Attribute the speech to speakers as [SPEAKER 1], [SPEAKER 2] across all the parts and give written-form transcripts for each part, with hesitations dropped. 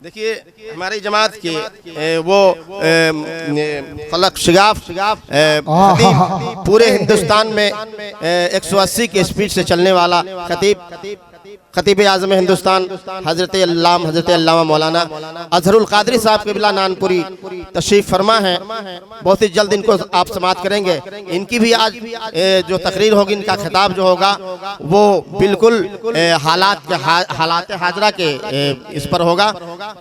[SPEAKER 1] देखिए हमारी जमात के वो फलक शिगाफ पूरे हिंदुस्तान में 180 की स्पीड से चलने वाला खतीब आज़म हिंदुस्तान हज़रत अल्लामा मौलाना अजहरुल कादरी साहब क़िबला नानपुरी तशरीफ़ फरमा है। बहुत ही जल्द इनको आप समाअत करेंगे। इनकी भी आज जो तकरीर होगी, इनका खिताब जो होगा वो बिल्कुल हालात हाजरा के इस पर होगा,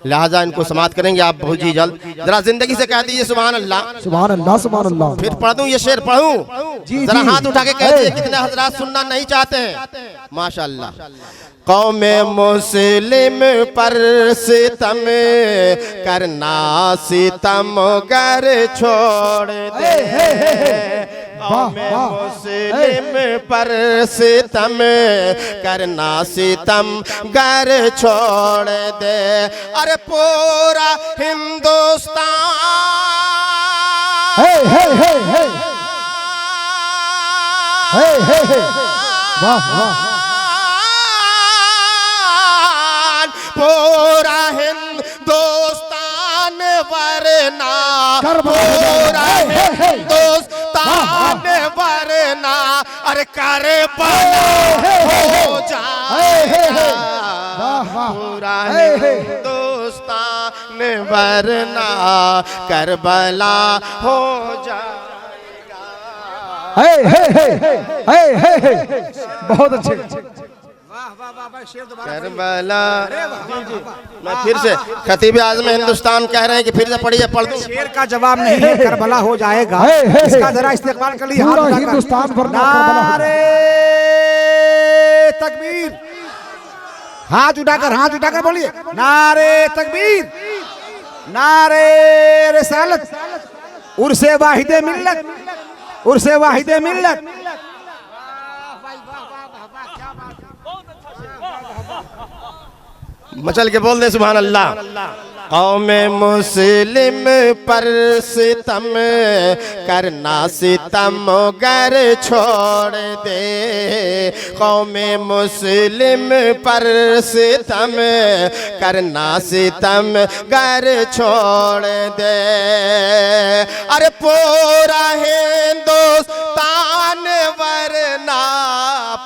[SPEAKER 1] लिहाजा इनको समाअत करेंगे आप बहुत ही जल्द। जरा जिंदगी से कह दीजिए सुभान अल्लाह, सुभान अल्लाह, सुभान अल्लाह। फिर पढ़ दूं ये शेर पढ़ूं? जरा हाथ उठा के कह दीजिए कितने हजरात सुनना नहीं चाहते हैं। माशाअल्लाह। कौमे मुस्लिम पर सितम करना सितम गर छोड़ दे। कौमे मुस्लिम पर सितम करना सितम गर छोड़ दे। अरे पूरा हिंदुस्तान पूरा हिंदुस्तान वरना, पूरा हिंदुस्तान वरना अरे करबला हो जाएगा। पूरा हिंदुस्तान वरना करबला हो जाएगा।
[SPEAKER 2] बहुत अच्छे।
[SPEAKER 1] करबला। मैं फिर से खतीब आज़म हिंदुस्तान कह रहे हैं कि फिर से पढ़िए, पढ़ दूं।
[SPEAKER 3] शेर का जवाब नहीं है, करबला हो जाएगा। इसका जरा इस्तेमाल कर लीजिए।
[SPEAKER 2] पूरा हिंदुस्तान पर
[SPEAKER 3] नारे तकबीर, हाथ उठाकर बोलिए नारे तकबीर, नारे रिसालत, उर्से वाहिदे मिल्लत, उर्से वाहिदे मिल्लत।
[SPEAKER 1] मचल के बोल दे सुभान अल्लाह। कौमे मुस्लिम पर सितम करना सितम गर छोड़ दे। कौमे मुस्लिम पर सितम करना सितम गर छोड़ दे। अरे पूरा हिंदुस्तान वरना,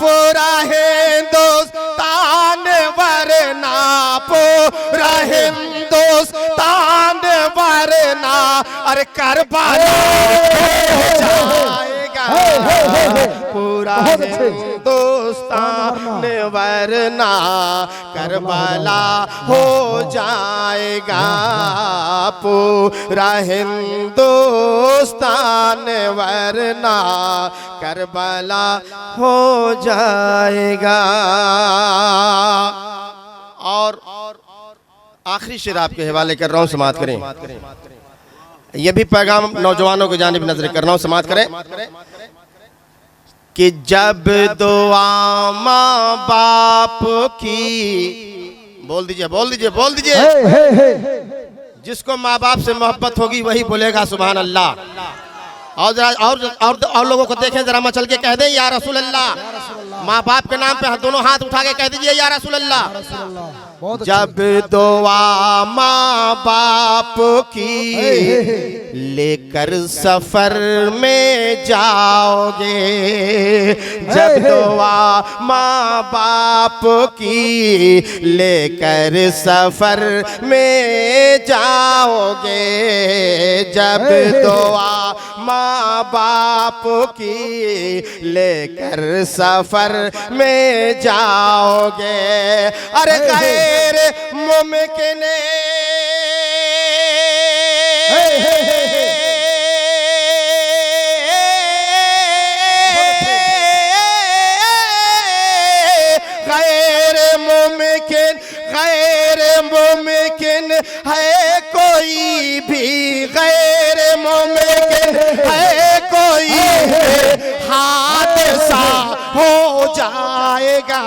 [SPEAKER 1] पूरा हिंदुस्तान वरना, पूरा हिंदुस्तान वरना अरे करबला हो जाएगा। पूरा हिंदुस्तान वरना करबला हो जाएगा। पूरा हिंदुस्तान वरना करबला हो जाएगा। और आखिरी शेर आपके हवाले कर रहा हूँ, समाअत करें। यह भी पैगाम नौजवानों की जानिब नजर कर रहा हूँ, समाअत करें कि जब दुआ माँ बाप की, बोल दीजिए बोल दीजिए बोल दीजिए, जिसको माँ बाप से मोहब्बत होगी वही बोलेगा सुभान अल्लाह। और लोगों को देखें जरा, मचल के कह दें या रसूल अल्लाह। माँ बाप के नाम पे दोनों हाथ उठा के कह दीजिए या रसूल अल्लाह। जब दुआ माँ बाप की लेकर सफर में जाओगे, जब दुआ माँ बाप की लेकर सफर में जाओगे, जब दुआ माँ बाप की लेकर सफर में जाओगे, अरे गैर मुमकिन गैर मुमकिन है कोई भी, गैर मुमकिन है कोई हादसा हो जाएगा।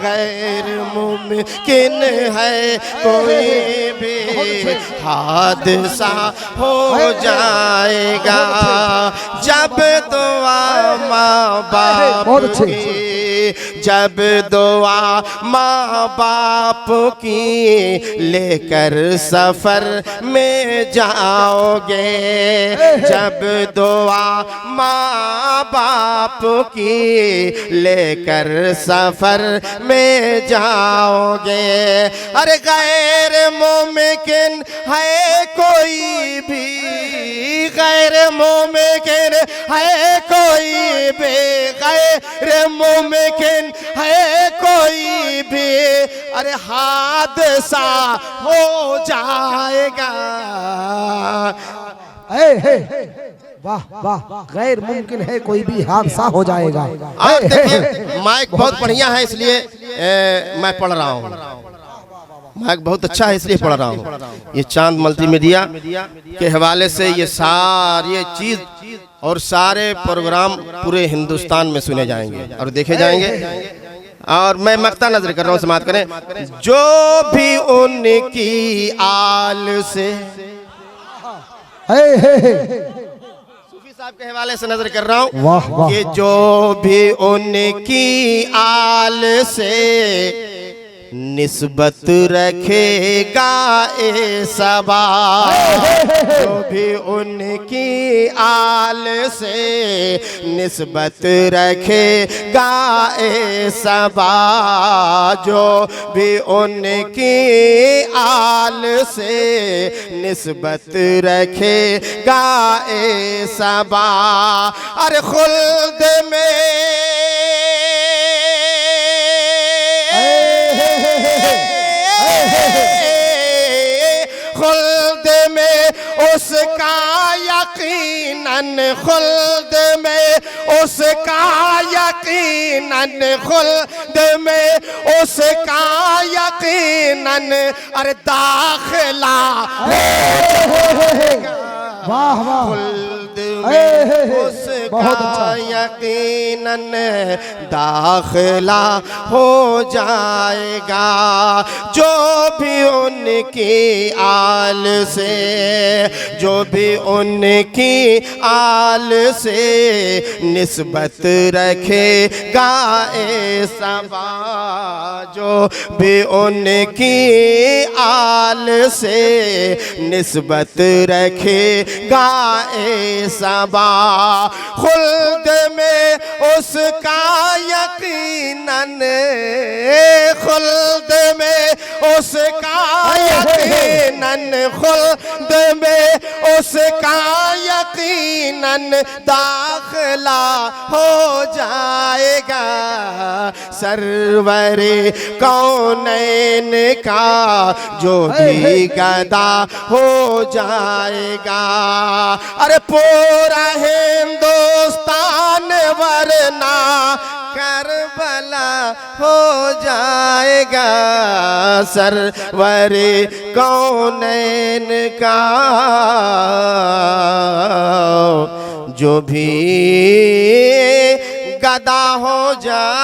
[SPEAKER 1] गैर मुमकिन है कोई भी हादसा हो जाएगा। जब दुआ माँ बाप की, जब दुआ माँ बाप की लेकर सफर में जाओगे, जब दुआ माँ बाप की लेकर सफर में जाओगे। अरे गैर मुमकिन है कोई भी, गैर मुमकिन है कोई भी, गैर मुमकिन है कोई भी, अरे हादसा हो जाएगा।
[SPEAKER 3] वाह वाह, गैर मुमकिन है कोई भी हादसा हो जाएगा।
[SPEAKER 1] आप देखिए माइक बहुत बढ़िया है इसलिए मैं पढ़ रहा हूँ, माइक बहुत अच्छा है इसलिए पढ़ रहा हूँ। ये चांद मल्टीमीडिया के हवाले से ये सारी चीज और सारे प्रोग्राम पूरे हिंदुस्तान में सुने जाएंगे और देखे जाएंगे। और मैं मक्ता नजर कर रहा हूँ, समाप्त करें। जो भी उनकी आल से, सूफी साहब के हवाले से नजर कर रहा हूँ कि जो भी उनकी आल से निस्बत रखेगा ए सबा, जो भी उनकी आल से निस्बत रखेगा ए सबा, जो भी उनकी आल से निस्बत रखेगा ए सबा। अरे खुल्द में खुल्द में उसका यकीनन, खुल्द में उसका यकीनन, खुल्द में उसका यकीनन, अरे दाखिला
[SPEAKER 3] वाह वाह,
[SPEAKER 1] खुल्द में उसका यकीनन दाखिला हो जाएगा। जो भी उनकी आल से, जो भी उनकी आल से निस्बत रखेगा ए सबा, जो भी उनकी आल से निस्बत रखेगा ए सबा। खुल्द में उसका यकीनन, खुल्द में उसका यकीनन, खुल्द में उसका यकीनन दाखिला हो जाएगा। सरवरे कौनैन का जो भी गदा हो जाएगा। अरे पूरा हिंदुस्तान वरना करबला हो जाएगा। सरवरे कौनैन का जो भी गदा हो जाएगा।